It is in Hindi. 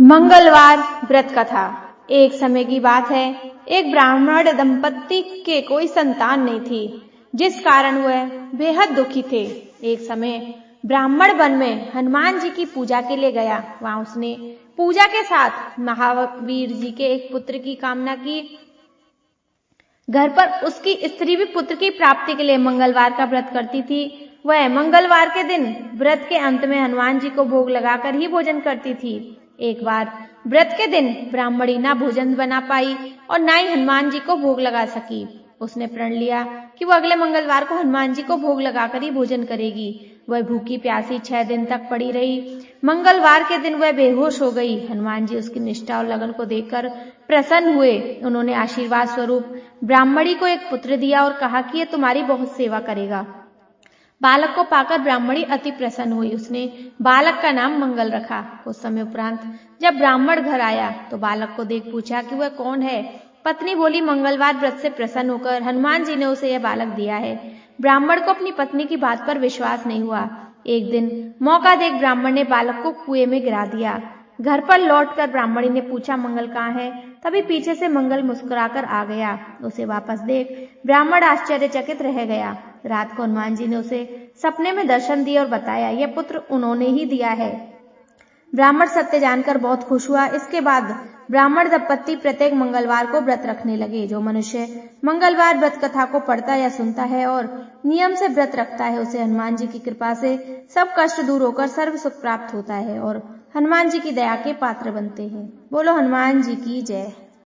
मंगलवार व्रत कथा। एक समय की बात है, एक ब्राह्मण दंपत्ति के कोई संतान नहीं थी, जिस कारण वह बेहद दुखी थे। एक समय ब्राह्मण वन में हनुमान जी की पूजा के लिए गया। वहां उसने पूजा के साथ महावीर जी के एक पुत्र की कामना की। घर पर उसकी स्त्री भी पुत्र की प्राप्ति के लिए मंगलवार का व्रत करती थी। वह मंगलवार के दिन व्रत के अंत में हनुमान जी को भोग लगाकर ही भोजन करती थी। एक बार व्रत के दिन ब्राह्मणी ना भोजन बना पाई और ना ही हनुमान जी को भोग लगा सकी। उसने प्रण लिया कि वह अगले मंगलवार को हनुमान जी को भोग लगाकर ही भोजन करेगी। वह भूखी प्यासी 6 दिन तक पड़ी रही। मंगलवार के दिन वह बेहोश हो गई। हनुमान जी उसकी निष्ठा और लगन को देखकर प्रसन्न हुए। उन्होंने आशीर्वाद स्वरूप ब्राह्मणी को एक पुत्र दिया और कहा कि यह तुम्हारी बहुत सेवा करेगा। बालक को पाकर ब्राह्मणी अति प्रसन्न हुई। उसने बालक का नाम मंगल रखा। कुछ समय उपरांत जब ब्राह्मण घर आया तो बालक को देख पूछा कि वह कौन है। पत्नी बोली, मंगलवार व्रत से प्रसन्न होकर हनुमान जी ने उसे यह बालक दिया है। ब्राह्मण को अपनी पत्नी की बात पर विश्वास नहीं हुआ। एक दिन मौका देख ब्राह्मण ने बालक को कुएं में गिरा दिया। घर पर लौटकर ब्राह्मणी ने पूछा, मंगल कहाँ है? तभी पीछे से मंगल मुस्कुराकर आ गया। उसे वापस देख ब्राह्मण आश्चर्यचकित रह गया। रात को हनुमान जी ने उसे सपने में दर्शन दिए और बताया, यह पुत्र उन्होंने ही दिया है। ब्राह्मण सत्य जानकर बहुत खुश हुआ। इसके बाद ब्राह्मण दंपत्ति प्रत्येक मंगलवार को व्रत रखने लगे। जो मनुष्य मंगलवार व्रत कथा को पढ़ता या सुनता है और नियम से व्रत रखता है, उसे हनुमान जी की कृपा से सब कष्ट दूर होकर सर्व सुख प्राप्त होता है और हनुमान जी की दया के पात्र बनते हैं। बोलो हनुमान जी की जय।